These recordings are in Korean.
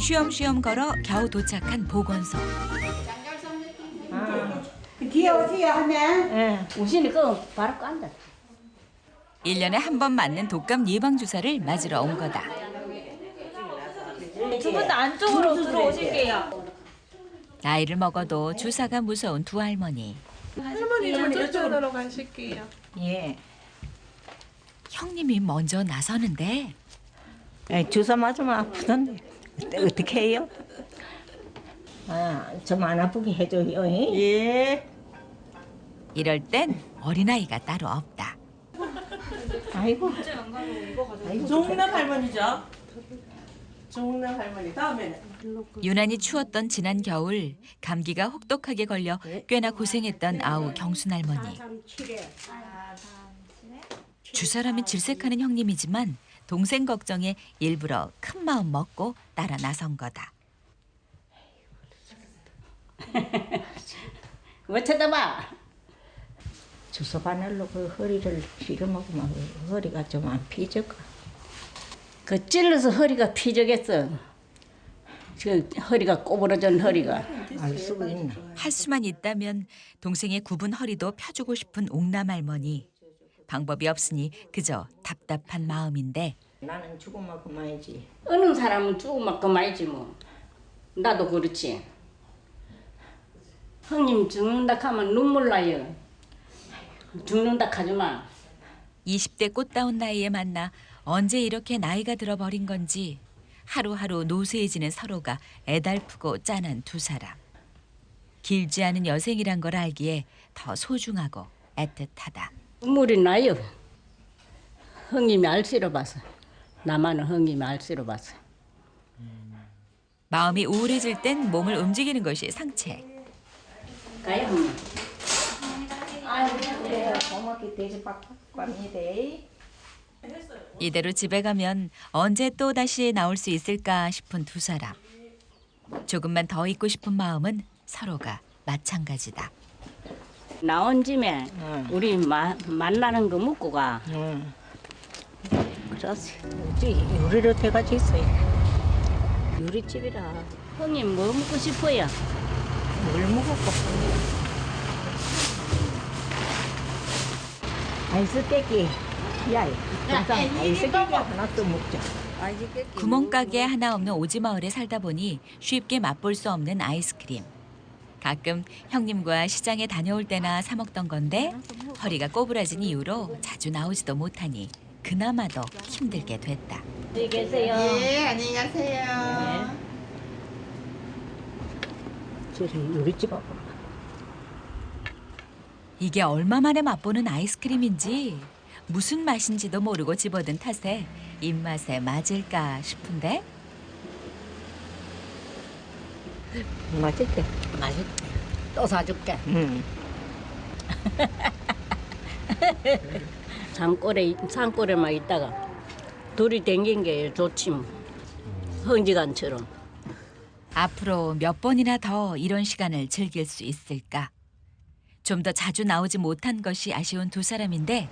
쉬엄쉬엄 걸어 겨우 도착한 보건소. 귀여우세요 하면? 예, 우신이 그 바로 깐다. 1년에 한 번 맞는 독감 예방주사를 맞으러 온 거다. 두 분 다 안쪽으로 들어오실게요. 나이를 먹어도 주사가 무서운 두 할머니. 할머니 좀 저쪽으로 가실게요. 예. 형님이 먼저 나서는데 주사 맞으면 아프던데 어떻게 해요? 좀 안 아프게 해줘요. 예. 이럴 땐 어린아이가 따로 없다. 아이고. 종남 할머니죠? 종남 할머니 다음에는 유난히 추웠던 지난 겨울 감기가 혹독하게 걸려 꽤나 고생했던 아우 경순 할머니. 주사람이 질색하는 형님이지만 동생 걱정에 일부러 큰 마음 먹고 따라 나선 거다. 왜 쳐다봐? 주사 바늘로 그 허리를 휘감아보면 허리가 좀 안 피져가. 그 찔러서 허리가 피져겠어. 그 허리가 꼬부러진 허리가. 알 수가 있나? 할 수만 있다면 동생의 굽은 허리도 펴주고 싶은 옥남 할머니. 방법이 없으니 그저 답답한 마음인데 나는 죽으면 그만이지. 어느 사람은 죽으면 그만이지 뭐. 나도 그렇지. 형님 죽는다 하면 눈물 나요. 죽는다 하지마. 20대 꽃다운 나이에 만나 언제 이렇게 나이가 들어버린 건지 하루하루 노쇠해지는 서로가 애달프고 짠한 두 사람. 길지 않은 여생이란 걸 알기에 더 소중하고 애틋하다. 눈물이 나요. 형님이 알씨로 봐서. 나만은 형님이 알씨로 봐서. 마음이 우울해질 땐 몸을 움직이는 것이 상책. 가요 형님. 그래요. 고맙게 대접받고 갑니다. 이대로 집에 가면 언제 또 다시 나올 수 있을까 싶은 두 사람. 조금만 더 있고 싶은 마음은 서로가 마찬가지다. 나온 짐에 우리 만나는 거 묻고 가. 그렇지. 요리로 돼가지고 있어요. 요리집이라 형님 뭐 먹고 싶어요? 물 먹었고. 아이스 깨끼. 야, 동상 아이스 깨끼 하나 또 먹자. 구멍가게 하나 없는 오지마을에 살다 보니 쉽게 맛볼 수 없는 아이스크림. 가끔 형님과 시장에 다녀올 때나 사 먹던 건데 허리가 꼬부라진 이유로 자주 나오지도 못하니 그나마도 힘들게 됐다. 안녕히 계세요. 예, 안녕히 가세요. 저기 요리집 앞으로. 이게 얼마 만에 맛보는 아이스크림인지 무슨 맛인지도 모르고 집어든 탓에 입맛에 맞을까 싶은데 맛있대. 맛있대. 또 사줄게. 산골에만 있다가 둘이 댕긴 게 좋지 뭐. 흥지간처럼. 앞으로 몇 번이나 더 이런 시간을 즐길 수 있을까? 좀 더 자주 나오지 못한 것이 아쉬운 두 사람인데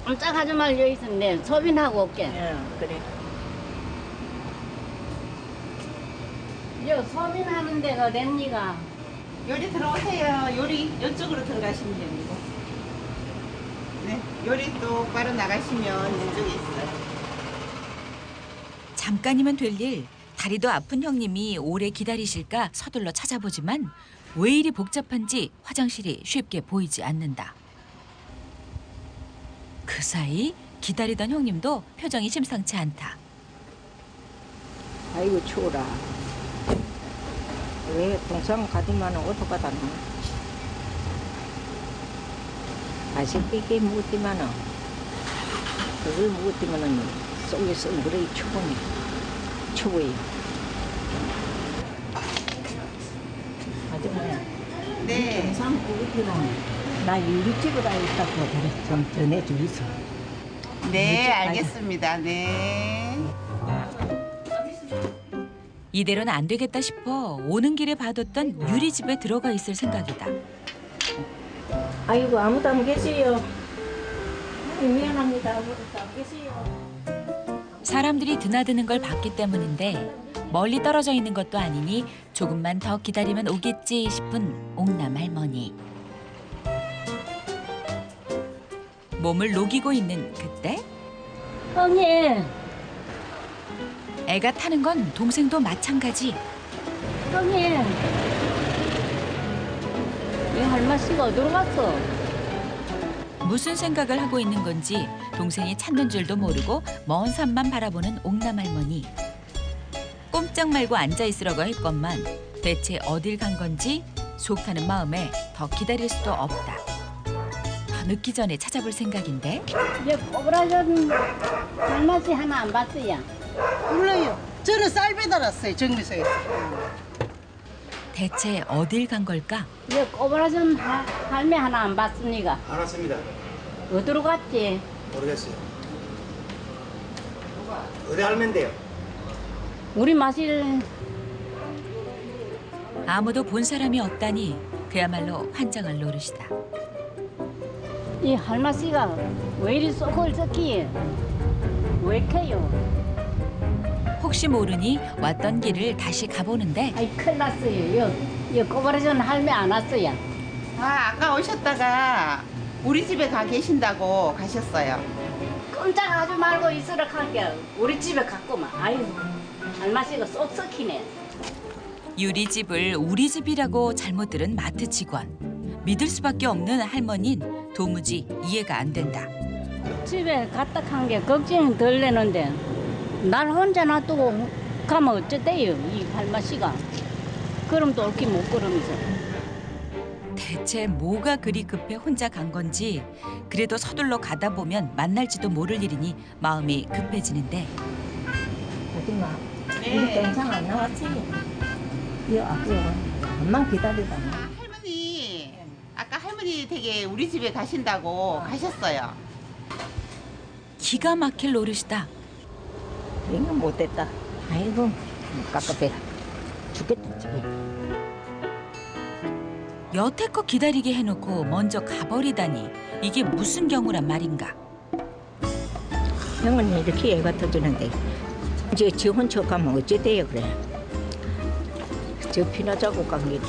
깜짝하지 말고 여기 있었는데 소빈하고 올게. 그래. 여 소빈하는 데가 랩니가. 요리 들어오세요. 요리 이쪽으로 들어가시면 됩니다. 네, 요리 똑바로 나가시면 이쪽에 있어요. 잠깐이면 될 일, 다리도 아픈 형님이 오래 기다리실까 서둘러 찾아보지만 왜 이리 복잡한지 화장실이 쉽게 보이지 않는다. 그 사이 기다리던 형님도 표정이 심상치 않다. 아이고 추워라. 왜 동상 가디만은 어디 가다 놔? 아쉽게 묻지만은 그걸 묻지만은 속에서 물이 추워요. 아줌마. 네. 동상 나 유리집에 가 있다고 그래 좀 전해주이소. 네, 알겠습니다. 네. 이대로는 안 되겠다 싶어 오는 길에 봐뒀던 유리집에 들어가 있을 생각이다. 아이고 아무도 안 계세요. 미안합니다. 아무도 안 계세요. 사람들이 드나드는 걸 봤기 때문인데 멀리 떨어져 있는 것도 아니니 조금만 더 기다리면 오겠지 싶은 옥남 할머니. 몸을 녹이고 있는 그때 형님, 애가 타는 건 동생도 마찬가지. 형님. 이 할머니가 어디로 갔어? 무슨 생각을 하고 있는 건지 동생이 찾는 줄도 모르고 먼 산만 바라보는 옥남 할머니. 꼼짝 말고 앉아 있으라고 했건만 대체 어딜 간 건지 속 타는 마음에 더 기다릴 수도 없다. 더 늦기 전에 찾아볼 생각인데 이제 꼬부라진 할머니 하나 안 봤어요. 몰라요. 저는 쌀 배달왔어요. 정미소에서. 대체 어딜 간 걸까? 이제 꼬부라진 할매 하나 안 봤으니까 안 왔습니다. 어디로 갔지? 모르겠어요. 어디 할면데요? 우리 마실 아무도 본 사람이 없다니 그야말로 환장할 노릇이다. 이 할머니가 왜 이리 쏙을 썩기에 왜 이렇게요? 혹시 모르니 왔던 길을 다시 가보는데 아이 큰일 났어요. 이 꼬부라진 할매 안 왔어요. 아, 아까 오셨다가 우리 집에 가 계신다고 가셨어요. 꼼짝하지 말고 있으라 할게. 우리 집에 갔구만. 아유 할머니가 쏙 썩히네. 유리집을 우리 집이라고 잘못 들은 마트 직원. 믿을 수밖에 없는 할머니는 도무지 이해가 안 된다. 집에 갔다 간 게 걱정이 덜 되는데 날 혼자 놔두고 가면 어쩌대요 이 할머니가. 그럼 또 옳게 못 걸으면서. 대체 뭐가 그리 급해 혼자 간 건지 그래도 서둘러 가다 보면 만날지도 모를 일이니 마음이 급해지는데 어디마? 네. 우리 동상 안 나왔지? 이거 앞으로 엄마 기다리다. 할머니, 아까 할머니 댁에 우리 집에 가신다고 가셨어요. 기가 막힐 노릇이다. 이거 못됐다. 아이고 깝깝해. 죽겠다 지금. 여태껏 기다리게 해놓고 먼저 가버리다니 이게 무슨 경우란 말인가. 형은 이렇게 애가 터지는데 이제 지 혼자 가면 어찌돼요 그래. 저 피나 자고 간 길에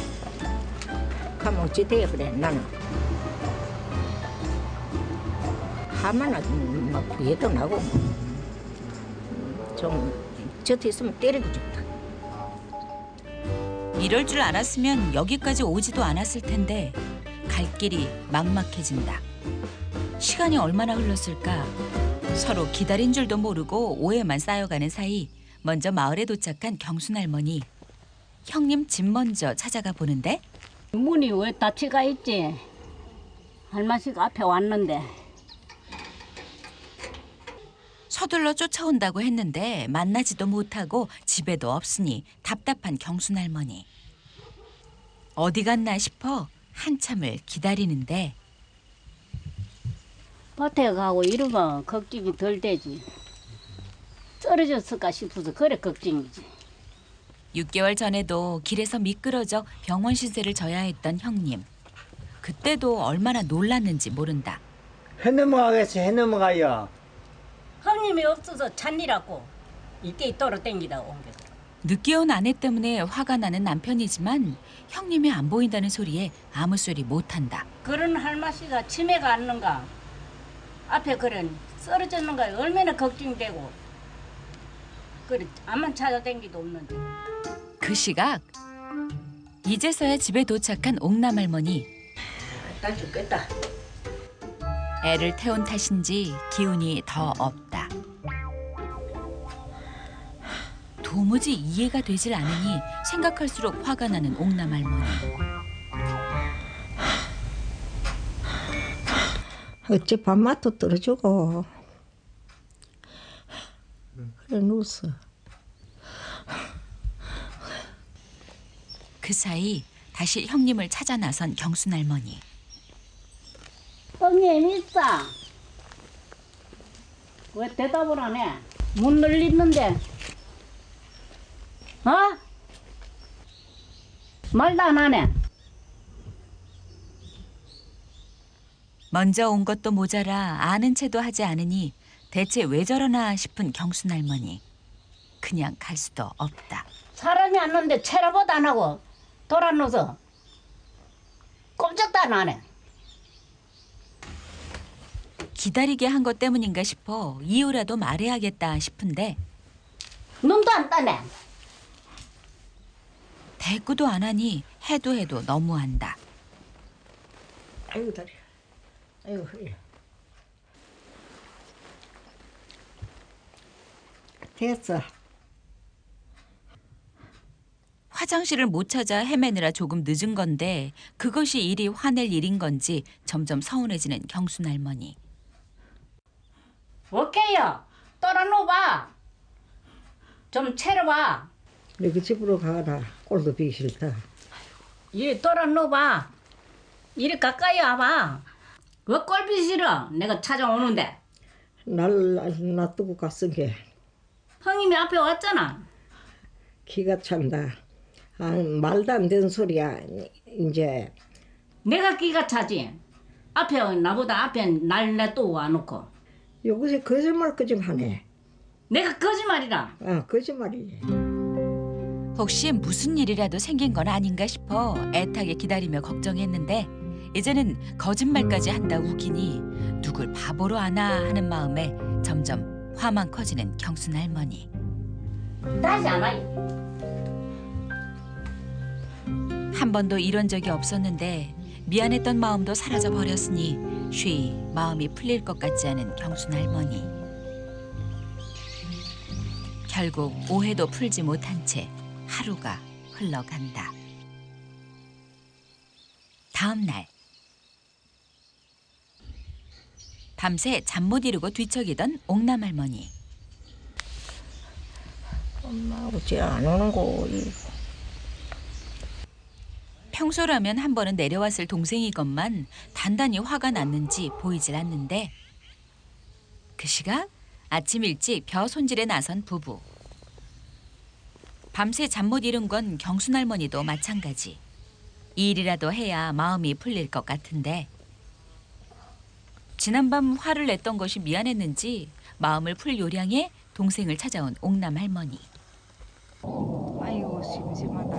가면 어찌돼요 그래. 나는 하마나 막 부해도 나고 좀 저태 있으면 때리고 좋다. 이럴 줄 알았으면 여기까지 오지도 않았을 텐데 갈 길이 막막해진다. 시간이 얼마나 흘렀을까? 서로 기다린 줄도 모르고 오해만 쌓여가는 사이 먼저 마을에 도착한 경순 할머니. 형님 집 먼저 찾아가 보는데 문이 왜 닫혀가 있지? 할머니가 앞에 왔는데. 서둘러 쫓아온다고 했는데 만나지도 못하고 집에도 없으니 답답한 경순 할머니. 어디 갔나 싶어 한참을 기다리는데 밭에 가고 이러면 걱정이 덜 되지. 쓰러졌을까 싶어서 그래 걱정이지. 6개월 전에도 길에서 미끄러져 병원 신세를 져야 했던 형님. 그때도 얼마나 놀랐는지 모른다. 해 넘어가겠어. 해 넘어가요. 형님이 없어서 찬이라고 이때 떨어 댕기다 온 게. 늦게 온 아내 때문에 화가 나는 남편이지만 형님이 안 보인다는 소리에 아무 소리 못한다. 그런 할머니가 치매가 왔는가 앞에 그런 쓰러졌는가 얼마나 걱정되고 그래 암만 찾아댕기도 없는데. 그 시각 이제서야 집에 도착한 옥남 할머니. 나 죽겠다. 애를 태운 탓인지 기운이 더 없다. 도무지 이해가 되질 않으니 생각할수록 화가 나는 옥남 할머니. 어째 밥맛도 떨어지고 그래 누웠어. 그 사이 다시 형님을 찾아 나선 경순 할머니. 형님 있어. 왜 대답을 안 해? 문 열리는데. 어? 말도 안 하네. 먼저 온 것도 모자라 아는 체도 하지 않으니 대체 왜 저러나 싶은 경순 할머니. 그냥 갈 수도 없다. 사람이 안 오는데 체라보도 안 하고 돌아놓아서 꼼짝도 안 하네. 기다리게 한 것 때문인가 싶어 이유라도 말해야겠다 싶은데 눈도 안 따네. 대꾸도 안 하니 해도 너무한다. 아이고 다리. 아이고 허리. 됐어. 화장실을 못 찾아 헤매느라 조금 늦은 건데 그것이 이리 화낼 일인 건지 점점 서운해지는 경순 할머니. 어깨요. 돌아놓아봐. 좀 채려봐. 너그 집으로 가라. 꼴도 비기 싫다. 이리 돌아놓아봐. 이리 가까이 와봐. 왜 꼴비 싫어? 내가 찾아오는데. 날 놔두고 갔은 게 형님이 앞에 왔잖아. 기가 찬다. 아, 말도 안 되는 소리야. 이제 내가 끼가 차지. 앞에 나보다 앞에 날 놔두고 와놓고. 요것이 거짓말 하네. 내가 거짓말이라. 아, 거짓말이지. 혹시 무슨 일이라도 생긴 건 아닌가 싶어 애타게 기다리며 걱정했는데 이제는 거짓말까지 한다 우기니 누굴 바보로 아나 하는 마음에 점점 화만 커지는 경순 할머니. 다시 안 와요. 한 번도 이런 적이 없었는데 미안했던 마음도 사라져 버렸으니 쉬 마음이 풀릴 것 같지 않은 경순 할머니. 결국 오해도 풀지 못한 채 하루가 흘러간다. 다음 날 밤새 잠 못 이루고 뒤척이던 옥남 할머니. 엄마 어째 안 오는 거. 평소라면 한 번은 내려왔을 동생이건만 단단히 화가 났는지 보이질 않는데 그 시각 아침 일찍 벼 손질에 나선 부부. 밤새 잠 못 이룬 건 경순 할머니도 마찬가지. 이 일이라도 해야 마음이 풀릴 것 같은데 지난밤 화를 냈던 것이 미안했는지 마음을 풀 요량에 동생을 찾아온 옥남 할머니. 아이고 심심하다.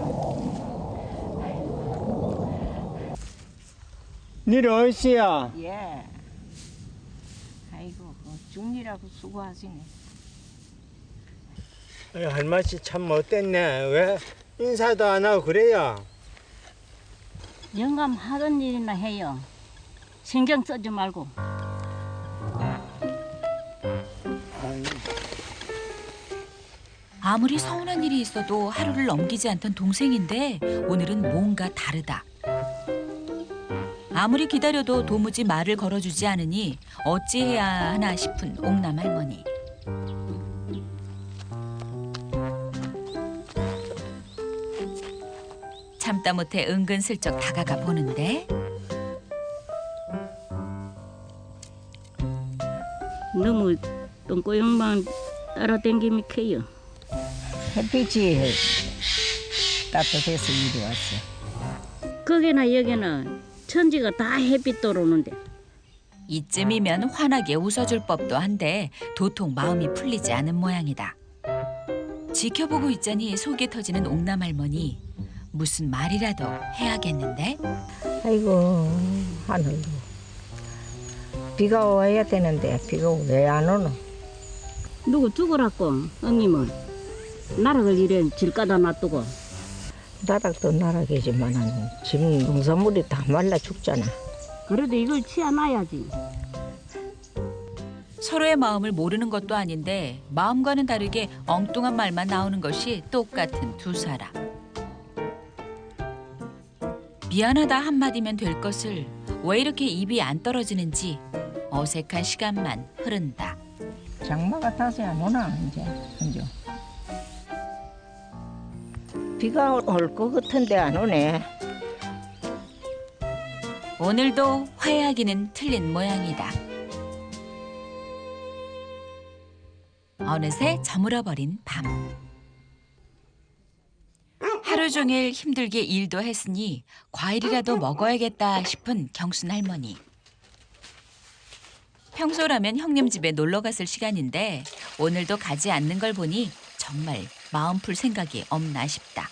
니를 어시야? 예. 아이고 중이라고 수고하시네. 할머니 참 못됐네. 왜 인사도 안 하고 그래요? 영감 하던 일이나 해요. 신경 쓰지 말고. 아무리 서운한 일이 있어도 하루를 넘기지 않던 동생인데 오늘은 뭔가 다르다. 아무리 기다려도 도무지 말을 걸어주지 않으니 어찌해야 하나 싶은 옥남 할머니. 참다 못해 은근슬쩍 다가가 보는데 너무 똥꼬형만 따라댕기면 캐요. 햇빛이 따뜻해서 이리 왔어. 거기나 여기나 천지가 다 햇빛 들어오는데. 이쯤이면 환하게 웃어줄 법도 한데 도통 마음이 풀리지 않은 모양이다. 지켜보고 있자니 속이 터지는 옥남 할머니. 무슨 말이라도 해야겠는데? 아이고 하늘도 비가 와야 되는데 비가 왜 안 오노? 누구 죽으라고 형님은 나락을 이래 질가다 놔두고. 나락도 나락이지만 집 농산물이 다 말라 죽잖아. 그래도 이걸 치워놔야지. 서로의 마음을 모르는 것도 아닌데 마음과는 다르게 엉뚱한 말만 나오는 것이 똑같은 두 사람. 미안하다 한마디면 될 것을 왜 이렇게 입이 안 떨어지는지 어색한 시간만 흐른다. 장마가 다시 안 오나 이제 한주. 비가 올 것 같은데 안 오네. 오늘도 화해하기는 틀린 모양이다. 어느새 저물어버린 밤. 하루 종일 힘들게 일도 했으니 과일이라도 먹어야겠다 싶은 경순 할머니. 평소라면 형님 집에 놀러 갔을 시간인데 오늘도 가지 않는 걸 보니 정말 마음 풀 생각이 없나 싶다.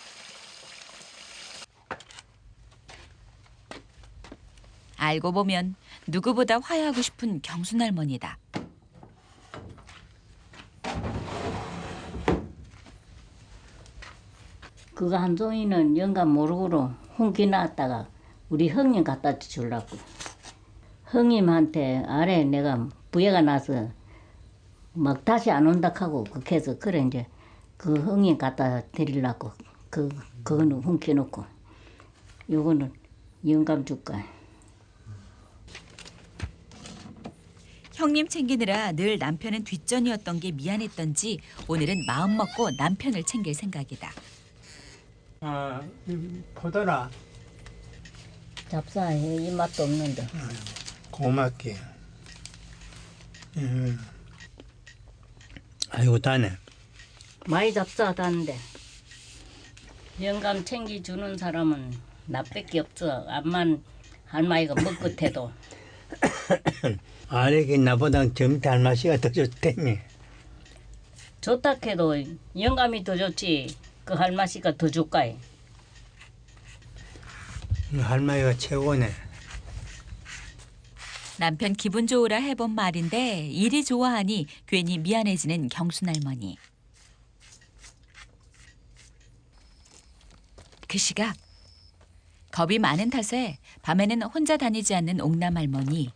알고 보면 누구보다 화해하고 싶은 경순 할머니다. 그거 한 종이는 영감 모르고로 hun기 나왔다가 우리 형님 갖다 주려고. 형님한테 아래 내가 부해가 나서 막 다시 안 온다 하고 그렇게 해서 그래 이제 그 형님 갖다 드리려고 그거는 hun기 놓고 요거는 영감 줄까. 형님 챙기느라 늘 남편은 뒷전이었던 게 미안했던지 오늘은 마음 먹고 남편을 챙길 생각이다. 아, 포도라. 잡사해 이 맛도 없는데. 고맙게. 아이고 다네. 많이 잡사하다는데 영감 챙겨주는 사람은 나밖에 없어. 암만 할머니가 먹끝해도. 아래게 나보다 저 밑에 할머니가 더 좋다니. 좋다 해도 영감이 더 좋지 그 할머니가 더 좋까이. 할머니가 최고네. 남편 기분 좋으라 해본 말인데 일이 좋아하니 괜히 미안해지는 경순 할머니. 그 시각 겁이 많은 탓에 밤에는 혼자 다니지 않는 옥남 할머니.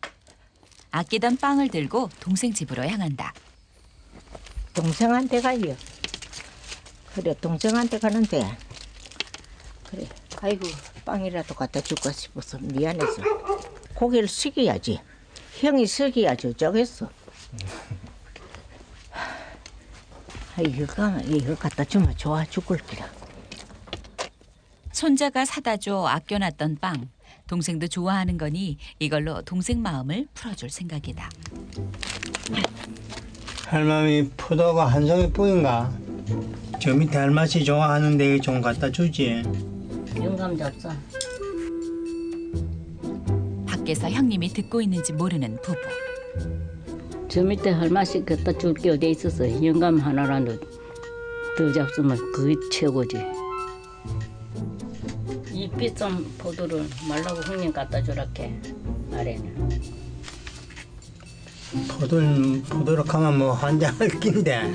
아끼던 빵을 들고 동생 집으로 향한다. 동생한테 가요. 그래 동생한테 가는데 그래 아이고 빵이라도 갖다 줄까 싶어서 미안해서 고개를 숙여야지. 형이 숙여야지 어쩌겠어. 이거 갖다 주면 좋아 죽을 기라. 손자가 사다 줘 아껴놨던 빵. 동생도 좋아하는 거니 이걸로 동생 마음을 풀어줄 생각이다. 할머니 포도가 한 송이뿐인가? 저 밑에 할머니 좋아하는데 좀 갖다 주지. 영감 잡사. 밖에서 형님이 듣고 있는지 모르는 부부. 저 밑에 할머니 갖다 줄 게 어디 있었어. 영감 하나라도 더 잡수면 그게 최고지. 이 비싼 포도를 말라고 형님 갖다 주라게 아래는. 포도로 가면 뭐 한 장을 낀데.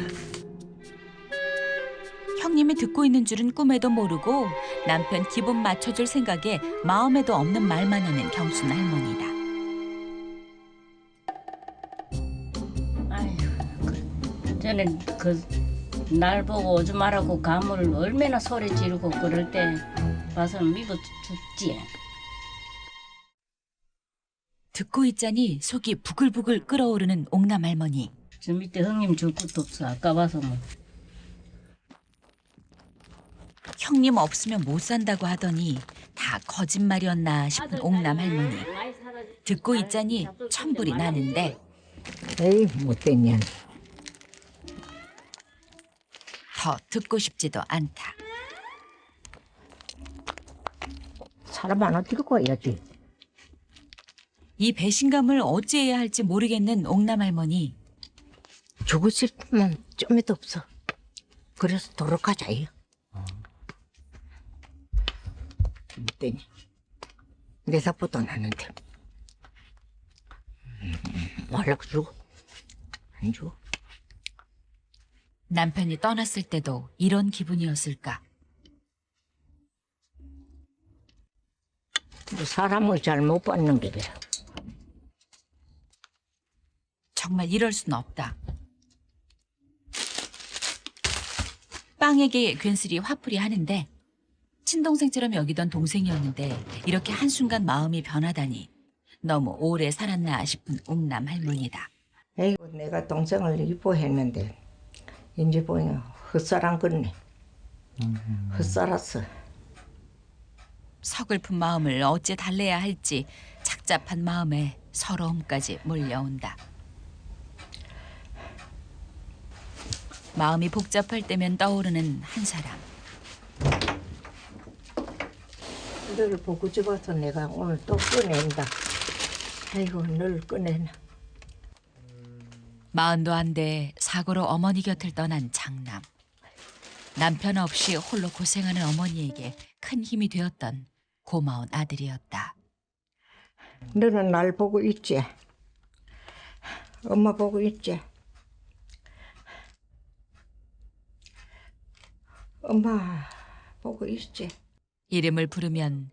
형님이 듣고 있는 줄은 꿈에도 모르고 남편 기분 맞춰줄 생각에 마음에도 없는 말만 하는 경순 할머니다. 아휴, 저는 날 보고 오지 말라고 감을 얼마나 소리 지르고 그럴 때 봐서 미고 죽지. 듣고 있자니 속이 부글부글 끓어오르는 옥남 할머니. 저 밑에 형님 줄 것도 없어. 아까 봐서 뭐. 형님 없으면 못 산다고 하더니 다 거짓말이었나 싶은 옥남 할머니. 듣고 있자니 천불이 나는데 에이 못된 년. 더 듣고 싶지도 않다. 사람 하나 들고 와야지. 이 배신감을 어찌해야 할지 모르겠는 옥남 할머니. 주고 싶으면 좀에도 없어. 그래서 돌아가자요. 못되니 내 사포도 나는데 말라고 주고 안 줘. 남편이 떠났을 때도 이런 기분이었을까? 사람을 잘 못 받는 게 그래. 정말 이럴 순 없다. 빵에게 괜스레 화풀이 하는데 친동생처럼 여기던 동생이었는데 이렇게 한순간 마음이 변하다니 너무 오래 살았나 싶은 옥남 할머니다. 에이고 내가 동생을 이뻐했는데 이제 보니 헛살한 거네. 헛살았어. 서글픈 마음을 어찌 달래야 할지 착잡한 마음에 서러움까지 몰려온다. 마음이 복잡할 때면 떠오르는 한 사람. 너를 보고 싶어서 내가 오늘 또 꺼낸다. 아이고 널 꺼내나. 40도 안 돼 사고로 어머니 곁을 떠난 장남. 남편 없이 홀로 고생하는 어머니에게 큰 힘이 되었던 고마운 아들이었다. 너는 날 보고 있지? 엄마 보고 있지? 엄마 보고 있지? 이름을 부르면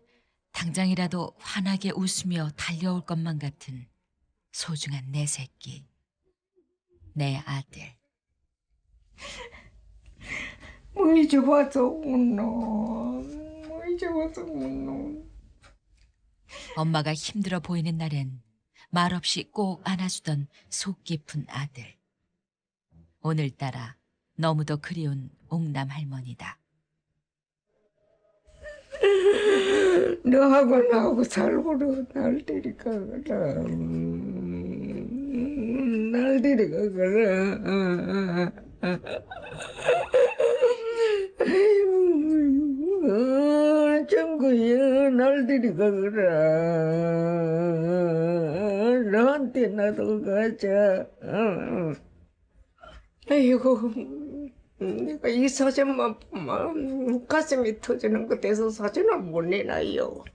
당장이라도 환하게 웃으며 달려올 것만 같은 소중한 내 새끼, 내 아들. 뭐 이제 와서 웃노? 뭐 이제 와서 웃노? 엄마가 힘들어 보이는 날엔 말없이 꼭 안아주던 속 깊은 아들. 오늘따라 너무도 그리운 옥남 할머니다. 너하고 나하고 살고로 날 데리가거라. 날 데리가거라. 아이고, 정구야, 날 데리가거라. 너한테 나도 가자. 아이고, 내가 이 사진만 보면 가슴이 터지는 것 같아서 사진을 못 내놔요.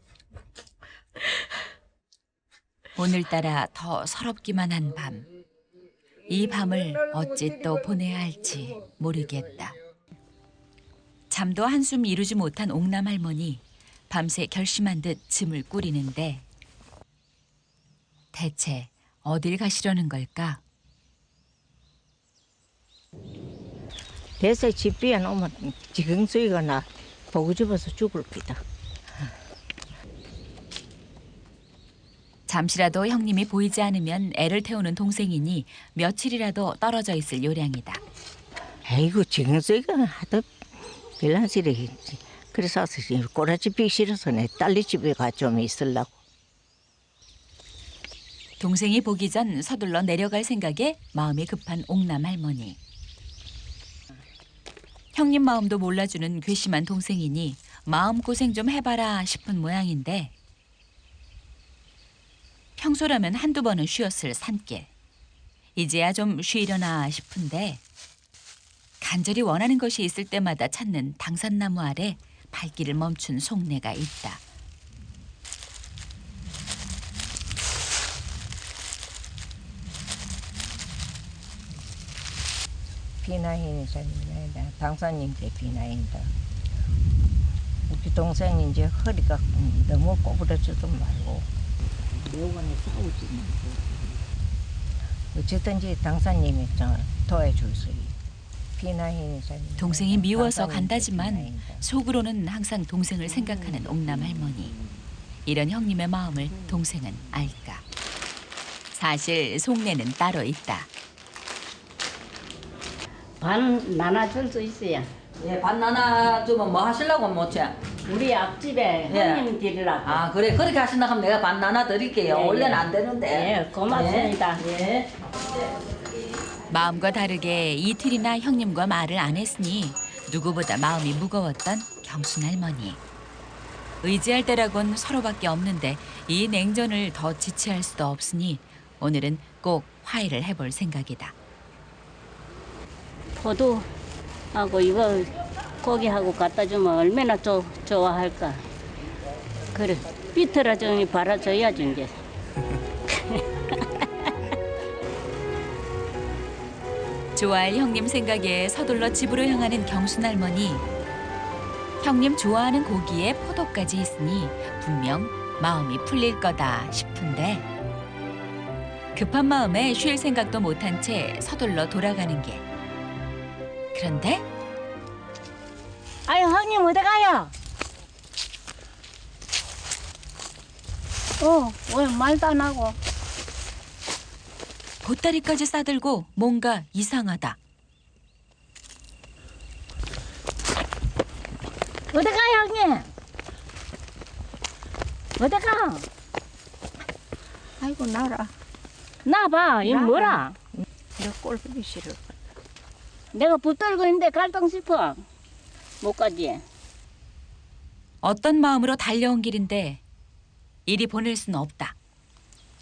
오늘따라 더 서럽기만 한 밤. 이 밤을 어찌 또 보내야 할지 모르겠다. 잠도 한숨 이루지 못한 옥남 할머니. 밤새 결심한 듯 짐을 꾸리는데 대체 어딜 가시려는 걸까? 대세 집 비워놓으면 지경수이가 나 보고 집어서 죽을 기다. 잠시라도 형님이 보이지 않으면 애를 태우는 동생이니 며칠이라도 떨어져 있을 요량이다. 아이고 지경수이가 하도 빌란실에 그래서 꼬라지 삐 싫어서 내 딸네 집에 가 좀 있으려고. 동생이 보기 전 서둘러 내려갈 생각에 마음이 급한 옥남 할머니. 형님 마음도 몰라주는 괘씸한 동생이니 마음고생 좀 해봐라 싶은 모양인데 평소라면 한두 번은 쉬었을 산길. 이제야 좀 쉬려나 싶은데 간절히 원하는 것이 있을 때마다 찾는 당산나무 아래 발길을 멈춘 속내가 있다. 비나인이잖아요. 당사님께 비나인다. 우리 동생이 이제 허리가 너무 꼬부러지도 말고 여관에 싸우지 말고 어쨌든지 당사님이 도와주세요. 비나인이잖아요. 동생이 미워서 간다지만 속으로는 항상 동생을 생각하는 옥남 할머니. 이런 형님의 마음을 동생은 알까? 사실 속내는 따로 있다. 반 나눠줄 수 있어요. 예, 반 나눠주면 뭐 하시려고 못해? 우리 앞집에 예. 형님 드리려고. 아, 그래. 그렇게 하신다 하면 내가 반 나눠 드릴게요. 예, 원래는 예. 안 되는데. 예, 고맙습니다. 예. 마음과 다르게 이틀이나 형님과 말을 안 했으니 누구보다 마음이 무거웠던 경순 할머니. 의지할 때라곤 서로밖에 없는데 이 냉전을 더 지체할 수도 없으니 오늘은 꼭 화해를 해볼 생각이다. 포도하고 이거 고기하고 갖다 주면 얼마나 좋아할까. 그래, 비틀어주니 바라줘야지 이제. 좋아할 형님 생각에 서둘러 집으로 향하는 경순 할머니. 형님 좋아하는 고기에 포도까지 있으니 분명 마음이 풀릴 거다 싶은데 급한 마음에 쉴 생각도 못한 채 서둘러 돌아가는 길. 그런데 아유, 형님 어디 가요? 왜 말도 안 하고. 보따리까지 싸들고 뭔가 이상하다. 어디 가요, 형님? 어디 가? 아이고 나라. 나봐, 이 나가. 뭐라? 내가 꼴보기 싫어. 내가 붙들고 있는데 갈등 싶어. 못 가지. 어떤 마음으로 달려온 길인데 이리 보낼 수는 없다.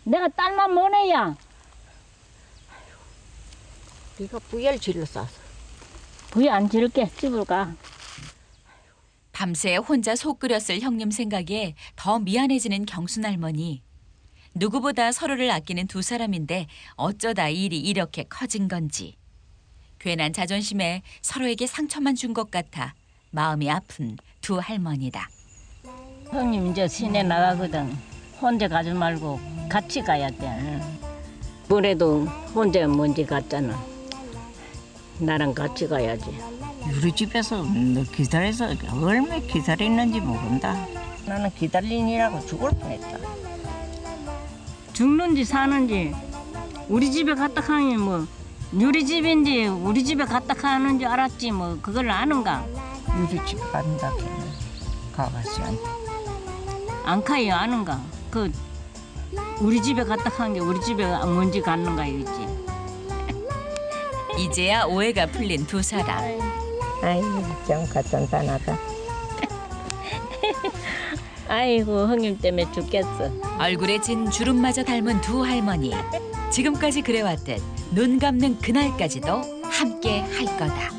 내가 딸만 보내야. 네가 부열 질러 싸서. 부에 안 지를게. 집으로 가. 밤새 혼자 속 끓였을 형님 생각에 더 미안해지는 경순 할머니. 누구보다 서로를 아끼는 두 사람인데 어쩌다 일이 이렇게 커진 건지. 괜한 자존심에 서로에게 상처만 준 것 같아 마음이 아픈 두 할머니다. 형님 이제 시내 나가거든. 혼자 가지 말고 같이 가야 돼. 뭐래도 혼자 먼저 갔잖아. 나랑 같이 가야지. 우리 집에서 너 기다려서 얼마나 기다렸는지 모른다. 나는 기다리느라고 죽을 뻔했다. 죽는지 사는지 우리 집에 갔다 가니 뭐 우리 집인지 우리 집에 갔다 가는지 알았지 뭐 그걸 아는가? 우리 집 간다 걔는 가가씨한테. 안 가요 아는가? 그 우리 집에 갔다 간 게 우리 집에 뭔지 갔는가 있지. 이제야 오해가 풀린 두 사람. 아이고 참 가짠단하다. 아이고 형님 때문에 죽겠어. 얼굴에 진 주름마저 닮은 두 할머니. 지금까지 그래왔듯 눈 감는 그날까지도 함께 할 거다.